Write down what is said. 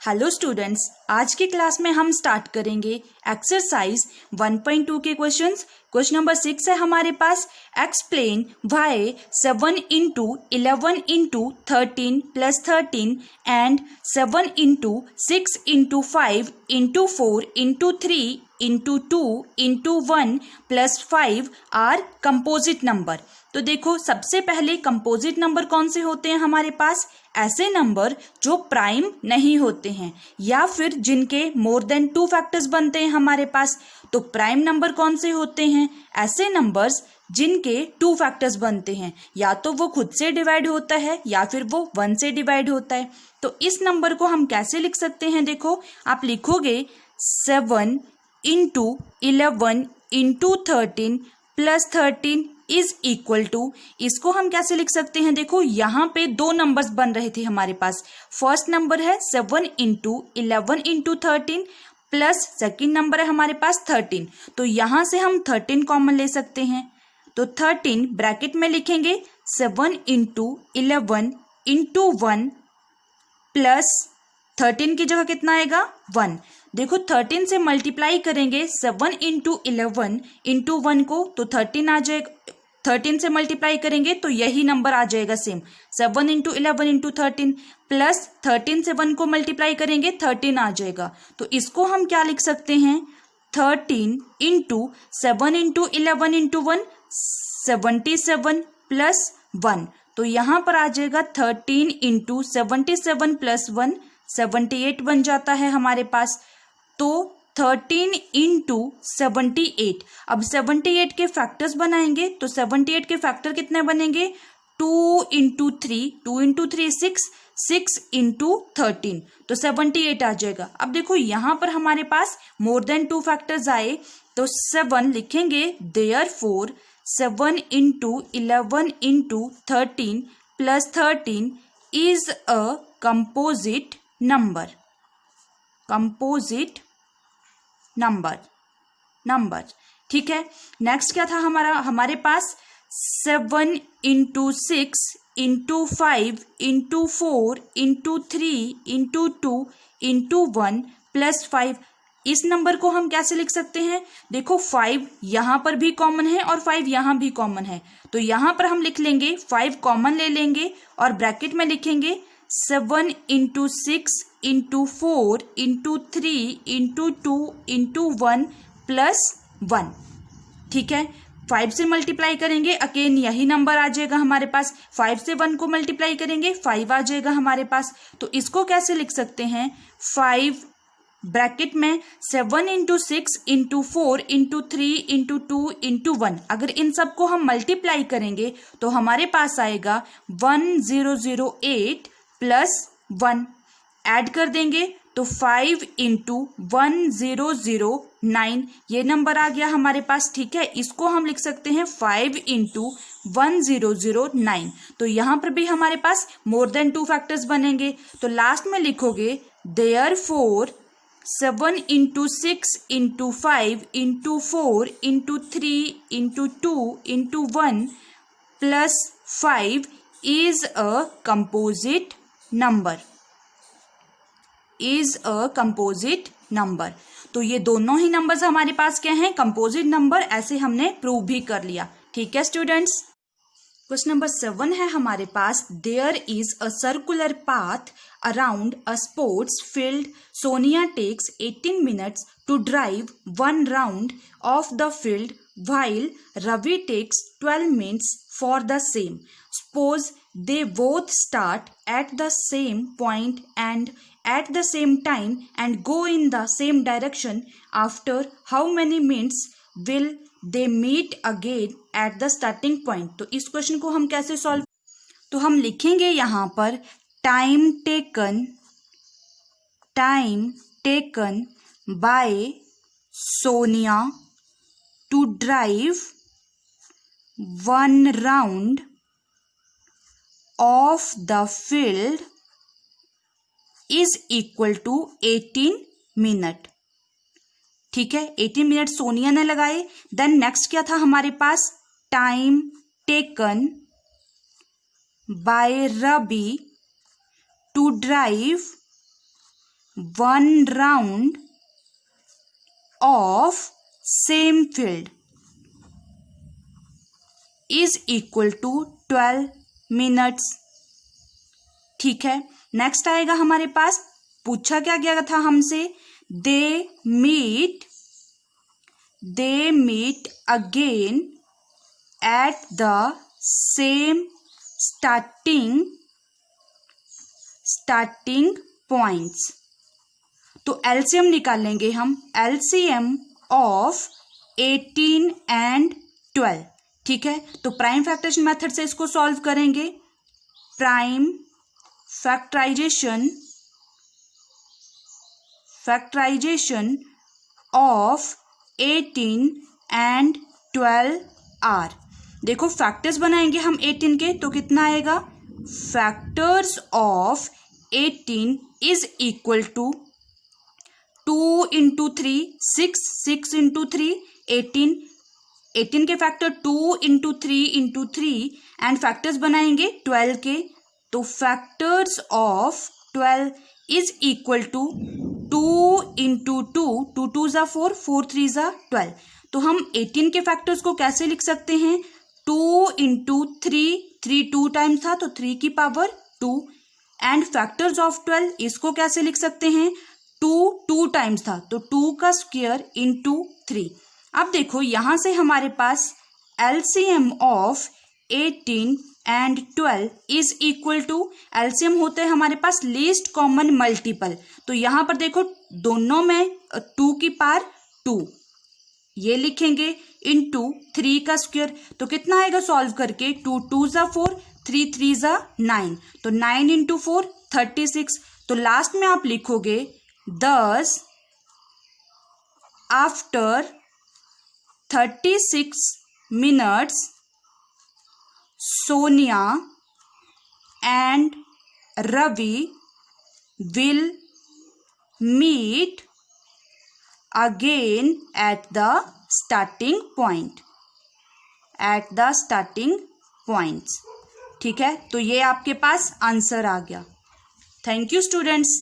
Hello students, आज की class में हम स्टार्ट करेंगे एक्सरसाइज 1.2 के क्वेश्चंस। क्वेश्चन नंबर 6 है हमारे पास। Explain why 7 into 11 into 13 plus 13 and 7 into 6 into 5 into 4 into 3 into 2 into 1 plus 5 are composite number. तो देखो, सबसे पहले कंपोजिट नंबर कौन से होते हैं हमारे पास? ऐसे नंबर जो प्राइम नहीं होते हैं या फिर जिनके मोर देन 2 फैक्टर्स बनते हैं हमारे पास। तो प्राइम नंबर कौन से होते हैं? ऐसे नंबर्स जिनके 2 फैक्टर्स बनते हैं, या तो वो खुद से डिवाइड होता है या फिर वो 1 से डिवाइड होता है। तो इस नंबर को हम कैसे लिख सकते हैं? देखो, आप लिखोगे 7 into 11 into 13 plus 13 is equal to, इसको हम कैसे लिख सकते हैं? देखो, यहाँ पे 2 नंबर्स बन रहे थे हमारे पास। फर्स्ट नंबर है 7 into 11 into 13 plus second number है हमारे पास 13। तो यहाँ से हम 13 कॉमन ले सकते हैं। तो 13 ब्रैकेट में लिखेंगे 7 इंटू 11 इंटू 1 प्लस 13 की जगह कितना आएगा? 1। देखो, 13 से मल्टीप्लाई करेंगे 7 इंटू 11 इंटू 1 को, तो 13 आ जाएगा। 13 से मल्टीप्लाई करेंगे तो यही नंबर आ जाएगा सेम, 7 इंटू 11 इंटू 13 प्लस 13 से 1 को मल्टीप्लाई करेंगे 13 आ जाएगा। तो इसको हम क्या लिख सकते हैं? 13 इंटू 7 इंटू 11 इंटू 1 77 प्लस 1। तो यहाँ पर आ जाएगा 13 इंटू 77 प्लस 1 78 बन जाता है हमारे पास। तो 13 इंटू 78, अब 78 के फैक्टर्स बनाएंगे तो 78 के फैक्टर कितने बनेंगे? 2 इंटू 3, 2 इंटू 3 6, 6 इंटू 13, तो 78 आ जाएगा। अब देखो, यहाँ पर हमारे पास मोर देन 2 फैक्टर्स आए तो 7 लिखेंगे, therefore 7 into 11 into 13 plus 13 is a composite number. Composite number, ठीक है। नेक्स्ट क्या था हमारे पास? 7 into 6 into 5 into 4 into 3 into 2 into 1 plus 5। इस नंबर को हम कैसे लिख सकते हैं? देखो, 5 यहाँ पर भी कॉमन है और 5 यहाँ भी कॉमन है, तो यहाँ पर हम लिख लेंगे 5 कॉमन ले लेंगे और ब्रैकेट में लिखेंगे 7 into 6 into 4 into 3 into 2 into 1 plus 1, ठीक है। 5 से मल्टीप्लाई करेंगे, अगेन यही नंबर आ जाएगा हमारे पास। 5 से 1 को मल्टीप्लाई करेंगे 5 आ जाएगा हमारे पास। तो इसको कैसे लिख सकते हैं? 5 ब्रैकेट में 7 into 6 into 4 into 3 into 2 into 1। अगर इन सबको हम मल्टीप्लाई करेंगे तो हमारे पास आएगा 1008 प्लस 1। ऐड कर देंगे तो 5 इंटू 1009 ये नंबर आ गया हमारे पास, ठीक है। इसको हम लिख सकते हैं 5 इंटू 1009। तो यहाँ पर भी हमारे पास मोर देन 2 फैक्टर्स बनेंगे। तो लास्ट में लिखोगे therefore 7 into 6 into 5 into 4 into 3 into 2 into 1 plus 5 is a composite number. Is a composite number. तो ये दोनों ही नंबर्स हमारे पास क्या हैं? Composite number. ऐसे हमने प्रूव भी कर लिया, ठीक है स्टूडेंट्स। क्वेश्चन नंबर 7 है हमारे पास। There is a circular path around a sports field. Sonia takes 18 minutes to drive 1 round of the field while Ravi takes 12 minutes for the same. Suppose they both start at the same point and at the same time and go in the same direction. After how many minutes will they meet again at the starting point? तो इस question को हम कैसे solve? तो हम लिखेंगे यहाँ पर time taken by Sonia to drive 1 round of the field is equal to 18 minutes, ठीक है। 18 minutes सोनिया ने लगाए। देन नेक्स्ट क्या था हमारे पास? Time taken by Ravi to drive 1 round of same field is equal to 12 minutes। ठीक है, नेक्स्ट आएगा हमारे पास, पूछा क्या गया था हमसे, they meet again at the same starting points. तो एलसीएम निकालेंगे हम, एलसीएम ऑफ 18 एंड 12। ठीक है, तो प्राइम फैक्टराइजेशन मेथड से इसको सॉल्व करेंगे। Prime factorisation of 18 and 12 are. देखो फैक्टर्स बनाएंगे हम 18 के, तो कितना आएगा, factors of 18 is equal to 2 into 3 6, 6 into 3 18, 18 के factor 2 into 3 into 3 and factors बनाएंगे 12 के, तो factors of 12 is equal to 2 into 2, 2 2 ज़ा 4, 4 3 ज़ा 12। तो हम 18 के फैक्टर्स को कैसे लिख सकते हैं, 2 इंटू 3, 3 2 टाइम्स था तो 3 की पावर 2, एंड फैक्टर्स ऑफ 12 इसको कैसे लिख सकते हैं, 2 2 टाइम्स था तो 2 का स्क्वायर इंटू 3। अब देखो यहां से हमारे पास LCM of 18 and 12 is equal to, LCM होते हैं हमारे पास लीस्ट कॉमन मल्टीपल, तो यहां पर देखो दोनों में 2 की पावर 2 ये लिखेंगे इंटू 3 का स्क्वायर, तो कितना आएगा सॉल्व करके, 2 2 ज़ा 4, 3 3 ज़ा 9, तो 9 इंटू 4 36। तो लास्ट में आप लिखोगे 10 after 36 minutes Sonia and Ravi will meet again at the starting points। ठीक है, तो ये आपके पास आंसर आ गया। Thank you students.